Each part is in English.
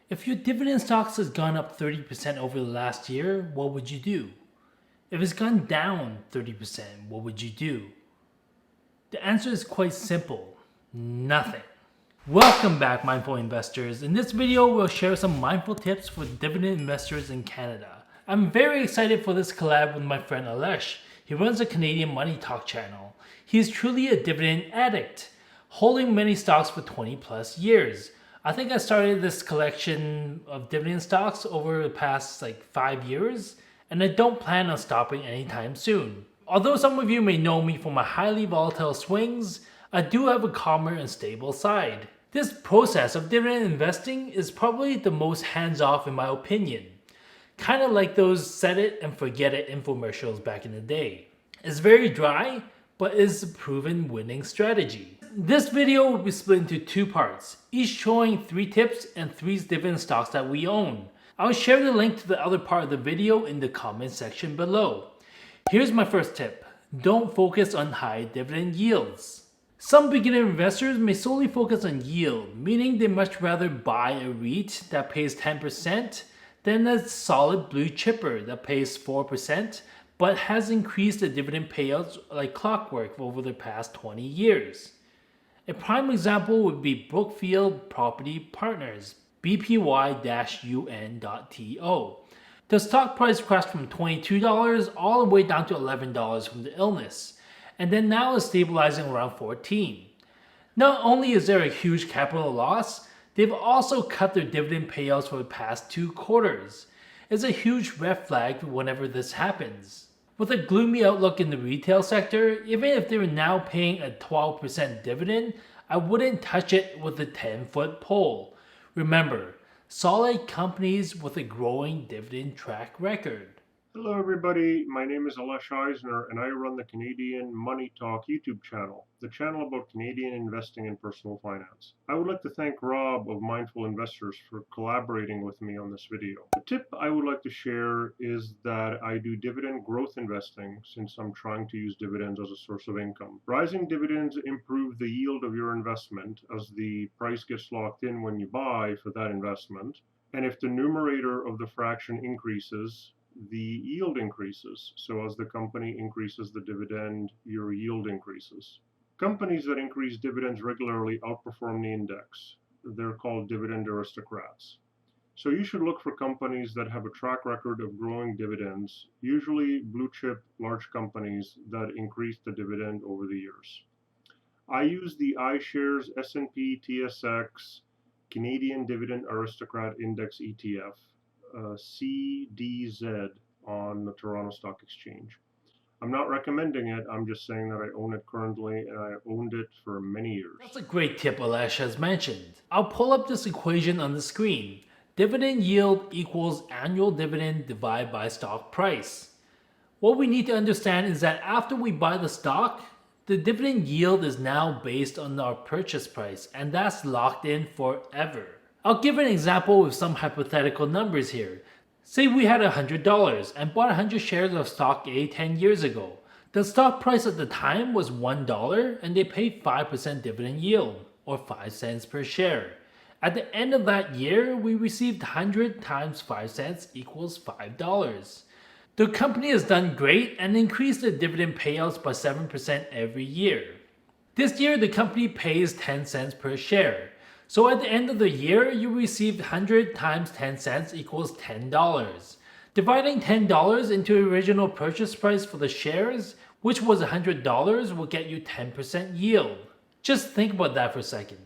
If your dividend stocks has gone up 30% over the last year, what would you do? If it's gone down 30%, what would you do? The answer is quite simple. Nothing. Welcome back, mindful investors. In this video, we'll share some mindful tips for dividend investors in Canada. I'm very excited for this collab with my friend Alesh. He runs a Canadian Money Talk channel. He's truly a dividend addict, holding many stocks for 20 plus years. I think I started this collection of dividend stocks over the past 5 years, and I don't plan on stopping anytime soon. Although some of you may know me for my highly volatile swings, I do have a calmer and stable side. This process of dividend investing is probably the most hands-off in my opinion. Kind of like those set it and forget it infomercials back in the day. It's very dry, but is a proven winning strategy. This video will be split into 2 parts, each showing 3 tips and 3 dividend stocks that we own. I'll share the link to the other part of the video in the comment section below. Here's my first tip. Don't focus on high dividend yields. Some beginner investors may solely focus on yield, meaning they much rather buy a REIT that pays 10% than a solid blue chipper that pays 4% but has increased the dividend payouts like clockwork over the past 20 years. A prime example would be Brookfield Property Partners, BPY-UN.TO. The stock price crashed from $22 all the way down to $11 from the illness, and then now is stabilizing around $14. Not only is there a huge capital loss, they've also cut their dividend payouts for the past 2 quarters. It's a huge red flag whenever this happens. With a gloomy outlook in the retail sector, even if they were now paying a 12% dividend, I wouldn't touch it with a 10-foot pole. Remember, solid companies with a growing dividend track record. Hello everybody, my name is Alesh Eisner and I run the Canadian Money Talk YouTube channel, the channel about Canadian investing and personal finance. I would like to thank Rob of Mindful Investors for collaborating with me on this video. The tip I would like to share is that I do dividend growth investing since I'm trying to use dividends as a source of income. Rising dividends improve the yield of your investment as the price gets locked in when you buy for that investment, and if the numerator of the fraction increases, the yield increases. So as the company increases the dividend, your yield increases. Companies that increase dividends regularly outperform the index. They're called dividend aristocrats. So you should look for companies that have a track record of growing dividends, usually blue chip large companies that increase the dividend over the years. I use the iShares S&P TSX Canadian Dividend Aristocrat Index ETF, CDZ, on the Toronto Stock Exchange. I'm not recommending it, I'm just saying that I own it currently and I owned it for many years. That's a great tip Alesh has mentioned. I'll pull up this equation on the screen. Dividend yield equals annual dividend divided by stock price. What we need to understand is that after we buy the stock, the dividend yield is now based on our purchase price, and that's locked in forever. I'll give an example with some hypothetical numbers here. Say we had $100 and bought 100 shares of stock A 10 years ago. The stock price at the time was $1 and they paid 5% dividend yield, or 5 cents per share. At the end of that year, we received 100 times 5 cents equals $5. The company has done great and increased the dividend payouts by 7% every year. This year, the company pays 10 cents per share. So at the end of the year, you received 100 times 10 cents equals $10. Dividing $10 into the original purchase price for the shares, which was $100, will get you 10% yield. Just think about that for a second.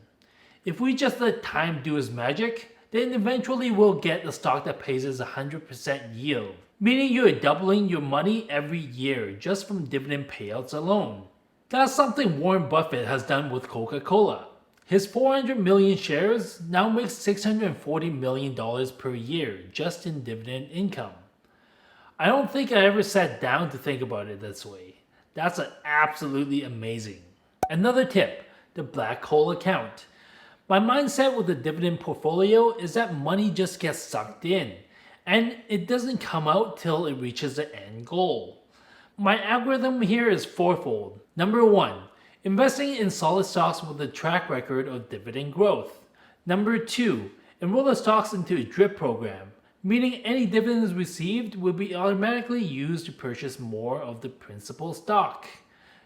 If we just let time do its magic, then eventually we'll get a stock that pays us 100% yield, meaning you're doubling your money every year just from dividend payouts alone. That's something Warren Buffett has done with Coca-Cola. His 400 million shares now makes $640 million per year just in dividend income. I don't think I ever sat down to think about it this way. That's absolutely amazing. Another tip, the black hole account. My mindset with the dividend portfolio is that money just gets sucked in, and it doesn't come out till it reaches the end goal. My algorithm here is fourfold. Number 1, investing in solid stocks with a track record of dividend growth. Number 2, Enroll the stocks into a DRIP program, meaning any dividends received will be automatically used to purchase more of the principal stock.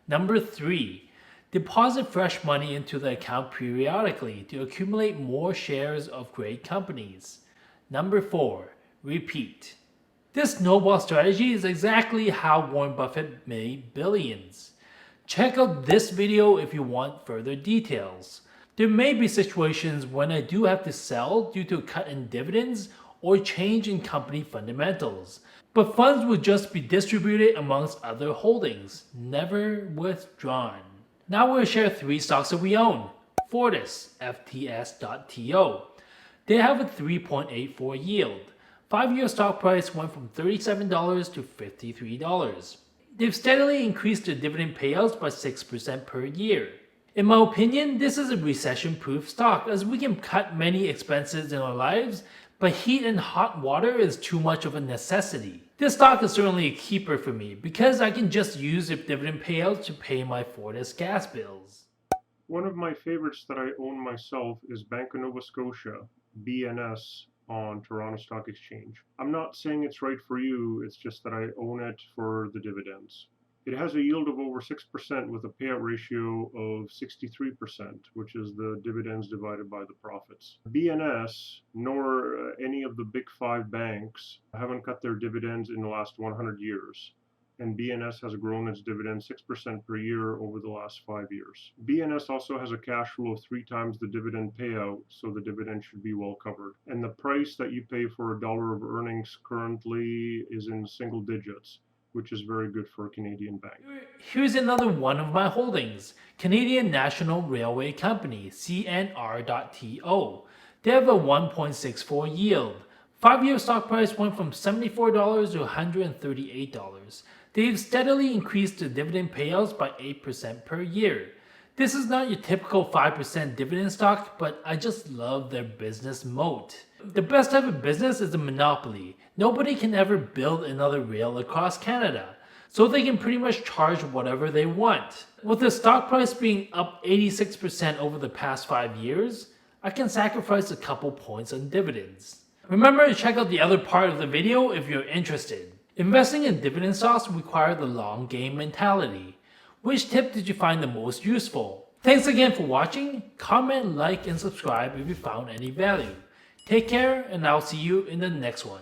Number 3. Deposit fresh money into the account periodically to accumulate more shares of great companies. Number 4. Repeat. This snowball strategy is exactly how Warren Buffett made billions. Check out this video if you want further details. There may be situations when I do have to sell due to a cut in dividends or change in company fundamentals, but funds will just be distributed amongst other holdings, never withdrawn. Now we'll share 3 stocks that we own. Fortis, FTS.TO. They have a 3.84 yield. 5-year stock price went from $37 to $53. They've steadily increased their dividend payouts by 6% per year. In my opinion, this is a recession-proof stock as we can cut many expenses in our lives, but heat and hot water is too much of a necessity. This stock is certainly a keeper for me because I can just use the dividend payouts to pay my Fortis gas bills. One of my favorites that I own myself is Bank of Nova Scotia, BNS, on Toronto Stock Exchange. I'm not saying it's right for you, it's just that I own it for the dividends. It has a yield of over 6% with a payout ratio of 63%, which is the dividends divided by the profits. BNS, nor any of the big 5 banks, haven't cut their dividends in the last 100 years. And BNS has grown its dividend 6% per year over the last 5 years. BNS also has a cash flow of 3 times the dividend payout, so the dividend should be well covered. And the price that you pay for $1 of earnings currently is in single digits, which is very good for a Canadian bank. Here's another one of my holdings, Canadian National Railway Company, CNR.TO. They have a 1.64 yield. 5-year stock price went from $74 to $138. They've steadily increased the dividend payouts by 8% per year. This is not your typical 5% dividend stock, but I just love their business moat. The best type of business is a monopoly. Nobody can ever build another rail across Canada, so they can pretty much charge whatever they want. With the stock price being up 86% over the past 5 years, I can sacrifice a couple points on dividends. Remember to check out the other part of the video if you're interested. Investing in dividend stocks requires the long game mentality. Which tip did you find the most useful? Thanks again for watching. Comment, like, and subscribe if you found any value. Take care, and I'll see you in the next one.